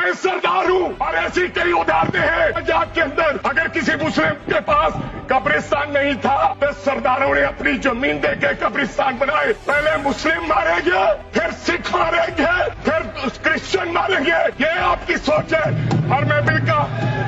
मैं सरदार हूँ और ऐसी कई उदाहरणें हैं पंजाब के अंदर। अगर किसी मुस्लिम के पास कब्रिस्तान नहीं था तो सरदारों ने अपनी जमीन देके कब्रिस्तान बनाए। पहले मुस्लिम मारेंगे, फिर सिख मारेंगे, फिर क्रिश्चियन मारेंगे। ये आपकी सोच है और मैं बिल का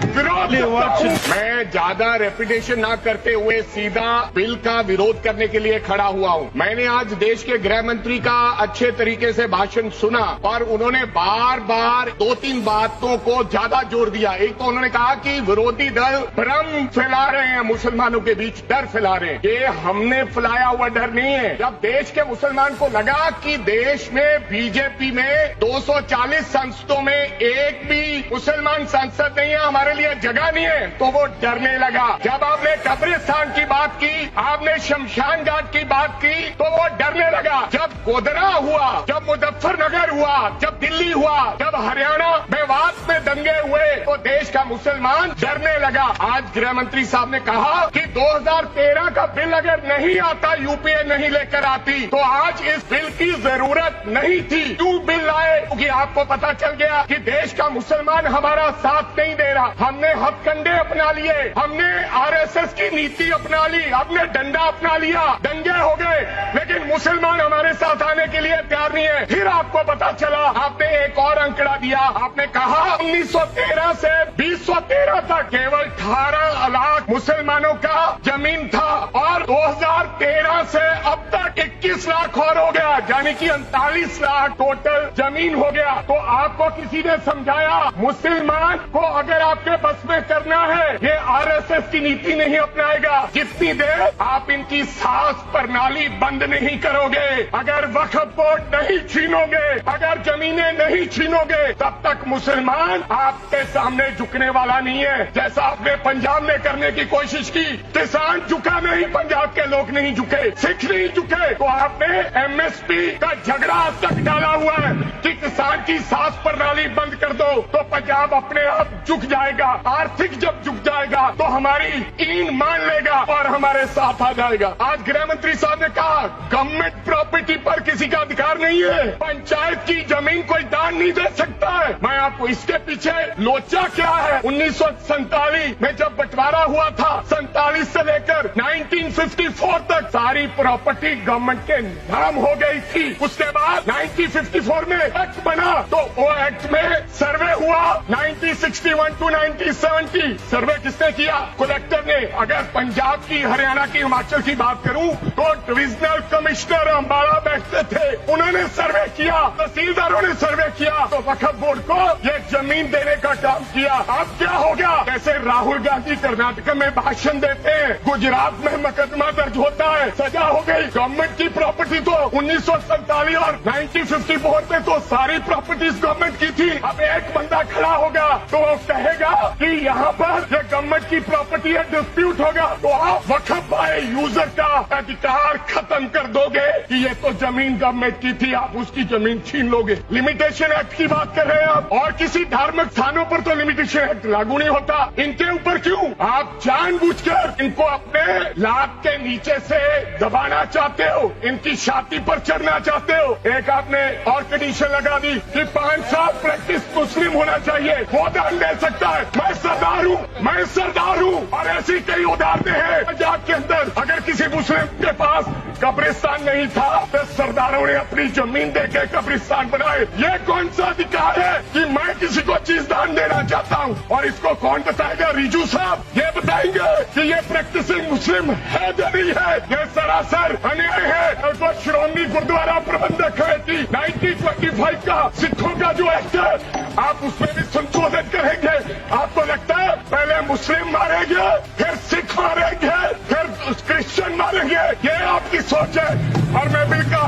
विरोध करता हूं। मैं ज्यादा रेपुटेशन ना करते हुए सीधा बिल का विरोध करने के लिए खड़ा हुआ हूं। मैंने आज देश के गृह मंत्री का अच्छे तरीके से भाषण सुना और उन्होंने बार बार 2-3 बातों को ज्यादा जोर दिया। एक तो उन्होंने कहा कि विरोधी दल भ्रम फैला रहे हैं, मुसलमानों के बीच डर फैला रहे हैं। ये हमने फैलाया हुआ डर नहीं है। जब देश के मुसलमान को लगा कि देश में बीजेपी में 240 संसदों में एक भी मुसलमान सांसद नहीं है, हमारे लिए जगह नहीं है, तो वो डरने लगा। जब आपने कब्रिस्तान की बात की, आपने शमशान घाट की बात की, तो वो डरने लगा। जब गोधरा हुआ, जब मुजफ्फरनगर हुआ, जब दिल्ली हुआ, जब हरियाणा मेवात में दंगे हुए, तो देश का मुसलमान डरने लगा। आज गृह मंत्री साहब ने कहा कि 2013 का बिल अगर नहीं आता, यूपीए नहीं लेकर आती, तो आज इस बिल की जरूरत नहीं थी। क्यों बिल लाए? क्योंकि आपको पता चल गया कि देश का मुसलमान हमारा साथ नहीं दे रहा। हमने हथकंडे अपना लिए, हमने आरएसएस की नीति अपना ली, हमने डंडा अपना लिया, दंगे हो गए, लेकिन मुसलमान हमारे साथ आने के लिए तैयार नहीं है। फिर आपको पता चला, आपने एक और अंकड़ा दिया। आपने कहा 1913 से 2013 तक केवल 18 लाख मुसलमानों का जमीन था और 2013 से अब तक 21 लाख और हो गया, यानी कि 39 लाख टोटल जमीन हो गया। तो आपको किसी ने समझाया मुसलमान को अगर आपके बस में करना है, ये आरएसएस की नीति नहीं अपनाएगा जितनी देर आप इनकी सांस प्रणाली बंद नहीं करोगे। अगर वक्फ बोर्ड नहीं छीनोगे, अगर जमीनें नहीं छीनोगे, तब तक मुसलमान आपके सामने झुकने वाला नहीं है। जैसा आपने पंजाब में करने की कोशिश की, किसान झुका नहीं, पंजाब के लोग नहीं झुके, सिख नहीं झुके, तो आपने एमएसपी का झगड़ा आज तक डाला हुआ है कि किसान की सांस प्रणाली बंद कर दो तो पंजाब अपने आप झुक जाएगा। आर्थिक जब झुक जाएगा तो हमारी ईन मान लेगा और हमारे साथ आ जाएगा। आज गृह मंत्री साहब ने कहा गवर्नमेंट प्रॉपर्टी पर किसी का अधिकार नहीं है, पंचायत की जमीन कोई दान नहीं दे सकता है। मैं आपको इसके पीछे लोचा क्या है, 1947 में जब बंटवारा हुआ था, 47 से लेकर 1954 तक सारी प्रॉपर्टी गवर्नमेंट के नाम हो गई थी। उसके बाद 1954 में एक्ट बना, तो वो एक्ट में सर्वे हुआ 1961 टू 1970। सर्वे किसने किया? कलेक्टर ने। अगर पंजाब की, हरियाणा की, हिमाचल की बात करूं तो डिविजनल कमिश्नर अंबाला बैठते थे, उन्होंने सर्वे किया, तहसीलदारों ने सर्वे किया, तो वक्फ बोर्ड को ये जमीन देने का काम किया। अब क्या हो गया? जैसे राहुल गांधी कर्नाटक में भाषण देते हैं, गुजरात में मुकदमा दर्ज होता है, सजा हो गई। गवर्नमेंट की प्रॉपर्टी तो 1947 और 1954 में तो सारी प्रॉपर्टीज गवर्नमेंट की थी। अब एक बंदा खड़ा होगा तो वो कहेगा कि यहाँ पर ये गवर्नमेंट की प्रॉपर्टी है, डिस्प्यूट होगा, तो आप वक्फ बाय यूजर का अधिकार खत्म कर दोगे कि ये तो जमीन गवर्नमेंट की थी, आप उसकी जमीन छीन लोगे। लिमिटेशन एक्ट की बात कर रहे हैं आप, और किसी धार्मिक स्थानों पर तो लिमिटेशन एक्ट लागू नहीं होता, इनके ऊपर क्यों? आप जानबूझकर इनको अपने लात के नीचे से दबाना चाहते हो, इनकी छाती पर चढ़ना चाहते हो। एक आपने और कंडीशन लगा दी कि 5 साल प्रैक्टिस मुस्लिम होना चाहिए, वो दान दे सकता है। मैं सरदार हूँ, मैं सरदार हूँ और ऐसी कई उदाहरणें हैं पंजाब के अंदर। अगर किसी मुस्लिम के पास कब्रिस्तान नहीं था तो सरदारों ने अपनी जमीन देके कब्रिस्तान बनाए। ये कौन सा अधिकार है कि मैं किसी को चीज दान देना चाहता हूँ? और इसको कौन बताएगा? रिजू साहब ये बताएंगे कि ये प्रैक्टिसिंग मुस्लिम है या नहीं है। ये सरासर अन्याय है। तो श्रोमणी गुरुद्वारा प्रबंधक कमेटी 1925 का सिखों का जो एक्ट है, आप उसमें भी संशोधन करेंगे। आपको लगता है पहले मुस्लिम मारेंगे, फिर सिख मारेंगे, फिर क्रिश्चियन मारेंगे? ये आपकी सोच है और मैं बिल का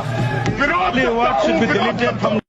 विरोध करता हूं।